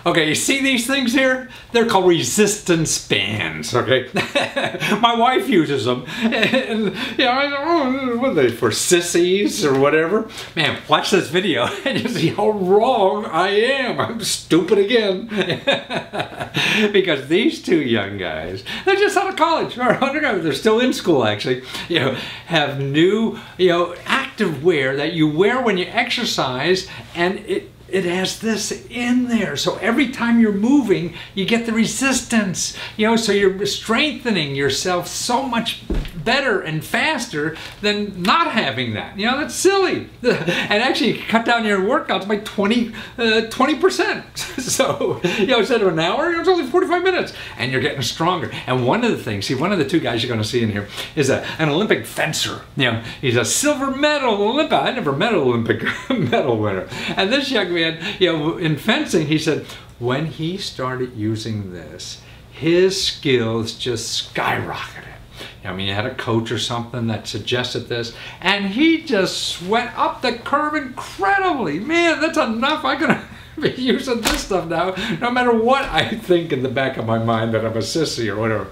Okay, you see these things here? They're called resistance bands, okay? My wife uses them. And, you know, I don't know, what are they, for sissies or whatever? Man, watch this video and you see how wrong I am. I'm stupid again. Because these two young guys, they're just out of college or undergraduate, they're still in school actually, you know, have new, you know, active wear that you wear when you exercise, and it has this in there. So every time you're moving, you get the resistance, you know, so you're strengthening yourself so much better and faster than not having that. You know, that's silly. And actually you cut down your workouts by 20%. So, you know, instead of an hour, it's only 45 minutes and you're getting stronger. And one of the things, see, one of the two guys you're going to see in here is an Olympic fencer. You know, he's a silver medal Olympic. I never met an Olympic medal winner. And this young man, you know, in fencing, he said, when he started using this, his skills just skyrocketed. I mean, you had a coach or something that suggested this, and he just went up the curve incredibly. Man, that's enough. I could be using this stuff now, no matter what I think in the back of my mind that I'm a sissy or whatever.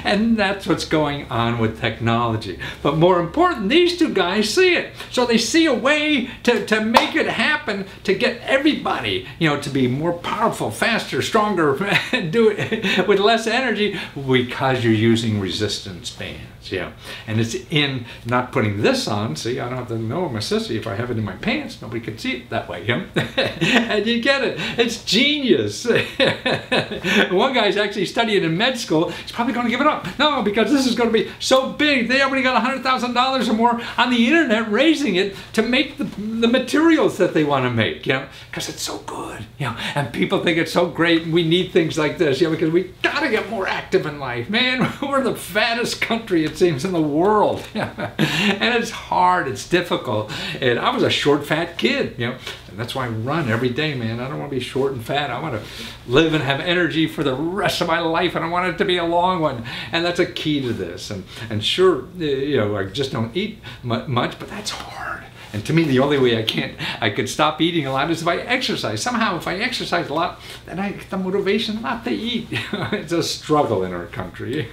And that's what's going on with technology. But more important, these two guys see it. So they see a way to make it happen, to get everybody, you know, to be more powerful, faster, stronger, and do it with less energy because you're using resistance bands. Yeah, and it's in not putting this on. See, I don't have to know I'm a sissy if I have it in my pants. Nobody can see it that way. And you get it. It's genius. One guy's actually studying in med school. He's probably going to give it up. No, because this is going to be so big. They already got $100,000 or more on the internet raising it to make the materials that they want to make. You know, because it's so good. You know, and people think it's so great. We need things like this. You know, because we got to get more active in life. Man, we're the fattest country, it seems, in the world. And it's hard, it's difficult. And I was a short, fat kid, you know, and that's why I run every day, man. I don't want to be short and fat. I want to live and have energy for the rest of my life, and I want it to be a long one. And that's a key to this. And sure, you know, I just don't eat much, but that's hard. And to me, the only way I could stop eating a lot is if I exercise. Somehow, if I exercise a lot, then I get the motivation not to eat. It's a struggle in our country.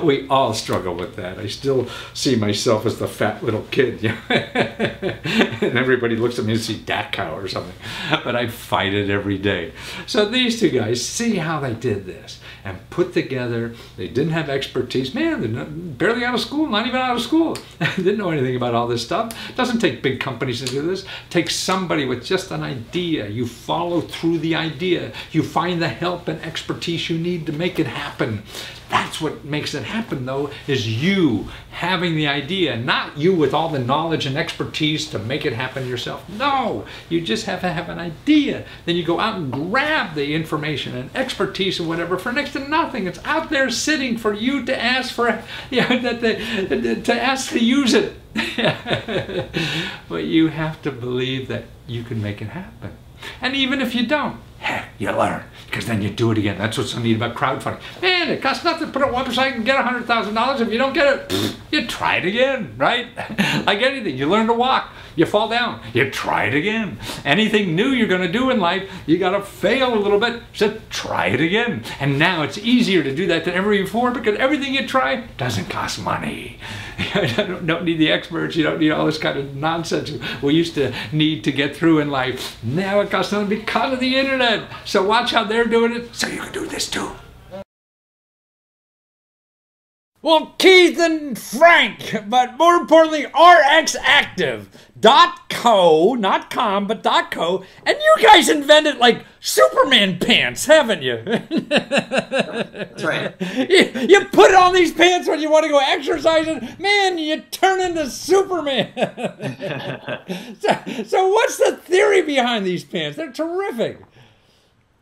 We all struggle with that. I still see myself as the fat little kid. And everybody looks at me and see dat cow or something. But I fight it every day. So these two guys, see how they did this and put together. They didn't have expertise. Man, they're barely out of school, not even out of school. Didn't know anything about all this stuff. It doesn't take big companies to do this. Take somebody with just an idea. You follow through the idea. You find the help and expertise you need to make it happen. That's what makes it happen, though, is you having the idea, not you with all the knowledge and expertise to make it happen yourself. No, you just have to have an idea. Then you go out and grab the information and expertise and whatever for next to nothing. It's out there sitting for you to ask for, to ask to use it. But you have to believe that you can make it happen. And even if you don't, heck, you learn, because then you do it again. That's what's so neat about crowdfunding. Man, it costs nothing to put a website and get $100,000. If you don't get it, you try it again, right? Like anything, you learn to walk, you fall down, you try it again. Anything new you're going to do in life, you got to fail a little bit, so try it again. And now it's easier to do that than ever before because everything you try doesn't cost money. You don't need the experts, you don't need all this kind of nonsense we used to need to get through in life. Now it costs nothing because of the internet. So watch how they're doing it, so you can do this too. Well, Keith and Frank, but more importantly, RxActive.co, not com, but .co, and you guys invented like Superman pants, haven't you? That's right. You put on these pants when you want to go exercising, man, you turn into Superman. So what's the theory behind these pants? They're terrific.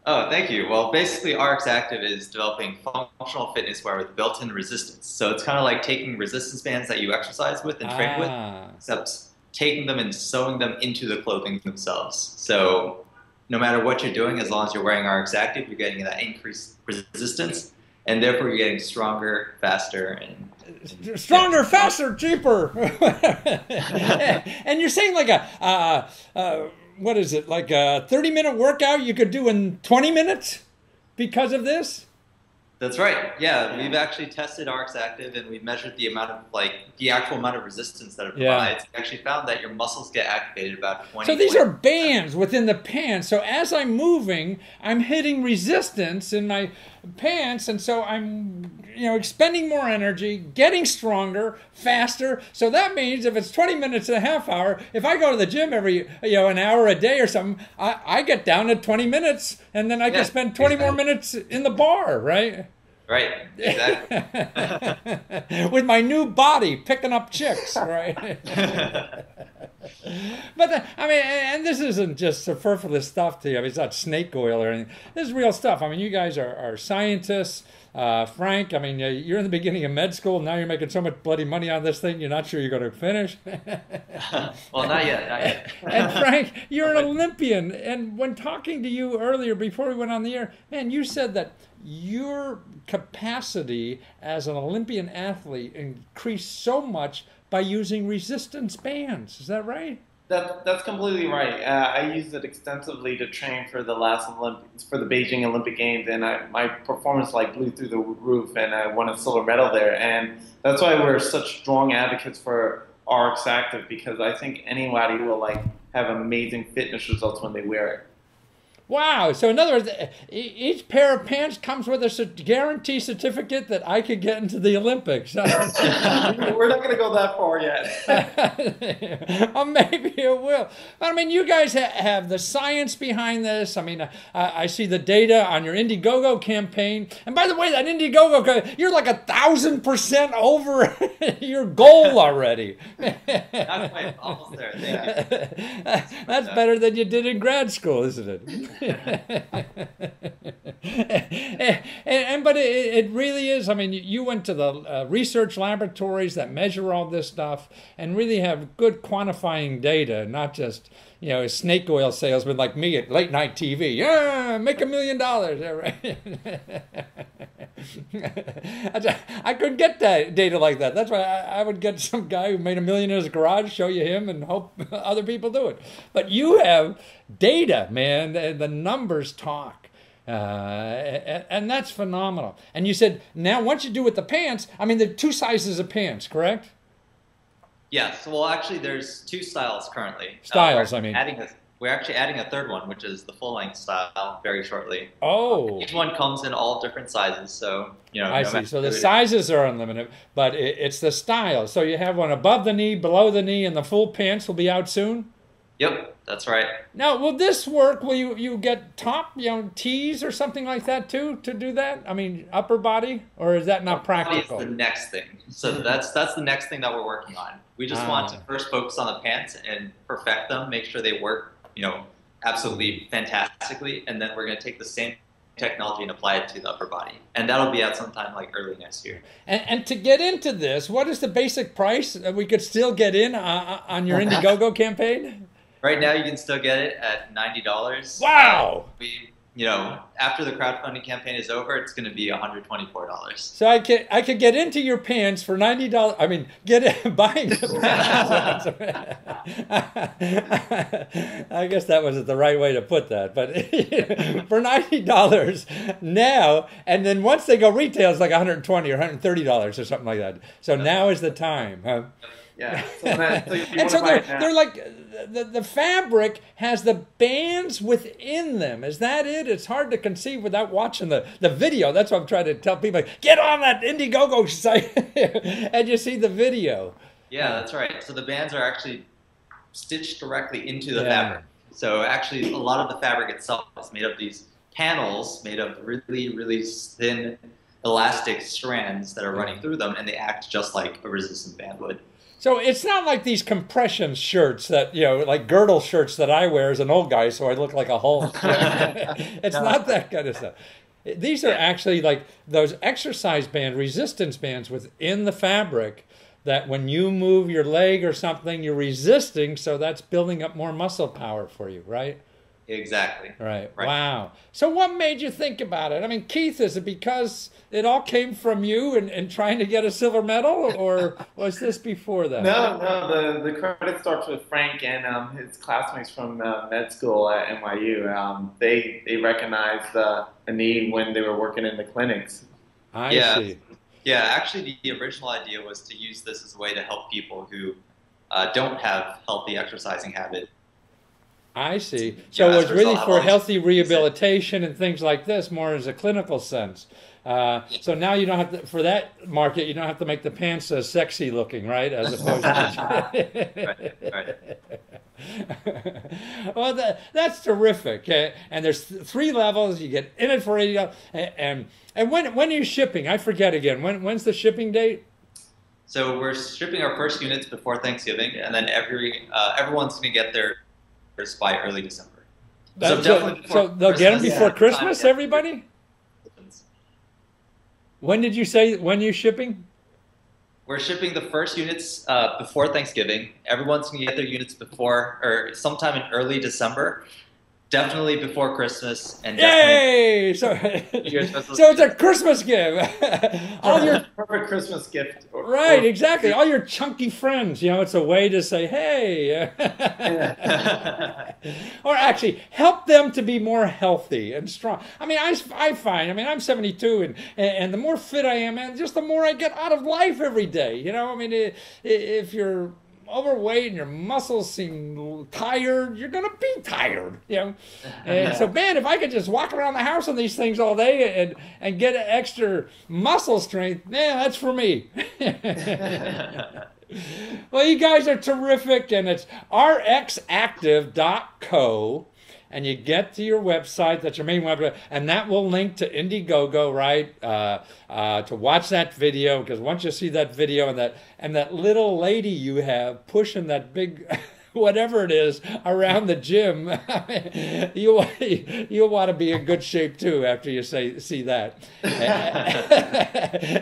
Oh, thank you. Well, basically, RX Active is developing functional fitness wear with built-in resistance. So it's kind of like taking resistance bands that you exercise with and train with, except taking them and sewing them into the clothing themselves. So no matter what you're doing, as long as you're wearing RX Active, you're getting that increased resistance, and therefore you're getting stronger, faster, and faster, cheaper. And you're saying like what is it, like a 30-minute workout you could do in 20 minutes because of this? That's right. Yeah, we've actually tested RX Active and we've measured the amount of the actual amount of resistance that it provides. We actually found that your muscles get activated about 20. So these are bands within the pants. So as I'm moving, I'm hitting resistance in my pants, and so I'm expending more energy, getting stronger, faster. So that means if it's 20 minutes and a half hour, if I go to the gym every an hour a day or something, I get down to 20 minutes, and then I can spend 20 more minutes in the bar, right? Right, exactly. With my new body, picking up chicks, right? But I mean, and this isn't just superfluous stuff to you. I mean, it's not snake oil or anything. This is real stuff. I mean, you guys are scientists. Frank, I mean, you're in the beginning of med school. Now you're making so much bloody money on this thing, you're not sure you're going to finish. Well, not yet. And Frank, you're an Olympian. And when talking to you earlier, before we went on the air, man, you said that your capacity as an Olympian athlete increased so much by using resistance bands. Is that right? That's completely right. I used it extensively to train for the for the Beijing Olympic Games, and my performance blew through the roof, and I won a silver medal there. And that's why we're such strong advocates for RX Active, because I think anybody will have amazing fitness results when they wear it. Wow. So in other words, each pair of pants comes with a guarantee certificate that I could get into the Olympics. We're not going to go that far yet. Or maybe it will. I mean, you guys have the science behind this. I mean, I see the data on your Indiegogo campaign. And by the way, that Indiegogo, you're like 1,000% over your goal already. Not quite. Almost there. Thank you. That's better than you did in grad school, isn't it? But it really is. I mean, you went to the research laboratories that measure all this stuff and really have good quantifying data, not just a snake oil salesman like me at late night TV. Yeah, make $1 million. Yeah, right. I couldn't get that data like that. That's why I would get some guy who made $1 million in his garage, show you him, and hope other people do it. But you have data, man. The numbers talk. And that's phenomenal. And you said, now once you do with the pants, I mean, there are 2 sizes of pants, correct? Yes. Well, actually, there's 2 styles currently. Styles, We're actually adding a 3rd one, which is the full-length style, very shortly. Oh. Each one comes in all different sizes, so I see. So the sizes are unlimited, but it's the style. So you have one above the knee, below the knee, and the full pants will be out soon? Yep, that's right. Now, will this work? Will you get top, tees or something like that too to do that? I mean, upper body, or is that not practical? Is the next thing. So that's the next thing that we're working on. We just want to first focus on the pants and perfect them, make sure they work, absolutely fantastically, and then we're going to take the same technology and apply it to the upper body, and that'll be out sometime early next year. And to get into this, what is the basic price we could still get in on your Indiegogo campaign? Right now, you can still get it at $90. Wow! After the crowdfunding campaign is over, it's going to be $124. So I could get into your pants for $90. I mean, buying the pants. I guess that wasn't the right way to put that, but for $90 now, and then once they go retail, it's like $120 or $130 or something like that. So now is the time, huh? Yeah. And so they're like, the fabric has the bands within them. Is that it? It's hard to conceive without watching the video. That's what I'm trying to tell people. Get on that Indiegogo site and you see the video. Yeah, that's right. So the bands are actually stitched directly into the fabric. So actually, a lot of the fabric itself is made of these panels made of really, really thin elastic strands that are running through them, and they act just like a resistant band would. So it's not like these compression shirts that, like girdle shirts that I wear as an old guy, so I look like a Hulk. It's not that kind of stuff. These are actually like those exercise band, resistance bands within the fabric that when you move your leg or something, you're resisting, so that's building up more muscle power for you, right? Exactly. Right. Right. Wow. So what made you think about it? I mean, Keith, is it because it all came from you and trying to get a silver medal, or was this before that? No, no. The credit starts with Frank and his classmates from med school at NYU. They recognized a need when they were working in the clinics. I see. Yeah, actually, the original idea was to use this as a way to help people who don't have healthy exercising habits. I see. So it was really for healthy rehabilitation and things like this, more as a clinical sense. So now you don't have to, for that market, you don't have to make the pants sexy looking, right? As opposed to. Right. Well, that's terrific. And there's 3 levels. You get in it for $80. And when are you shipping? I forget again. When's the shipping date? So we're shipping our first units before Thanksgiving, and then everyone's going to get theirs by early December. So they'll get them before Christmas, everybody? When did you say, when you're shipping? We're shipping the first units before Thanksgiving. Everyone's going to get their units before, or sometime in early December. Definitely before Christmas. And yay! So it's a Christmas gift. All your perfect Christmas gift. Right, exactly. All your chunky friends, it's a way to say, hey. Or actually, help them to be more healthy and strong. I mean, I find, I'm 72, and the more fit I am, and just the more I get out of life every day. I mean, if you're overweight and your muscles seem tired, you're going to be tired, And so, man, if I could just walk around the house on these things all day and get extra muscle strength, man, that's for me. Well, you guys are terrific, and it's rxactive.co. And you get to your website, that's your main website, and that will link to Indiegogo, right? To watch that video, because once you see that video and that little lady you have pushing that big, whatever it is, around the gym, you'll want to be in good shape too after you see that,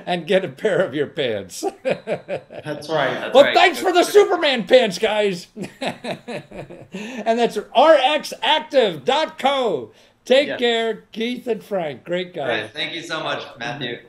and get a pair of your pants. That's right. Well, thanks for the Superman pants, guys. And that's rxactive.co. Take care, Keith and Frank. Great guys. Right. Thank you so much, Matthew.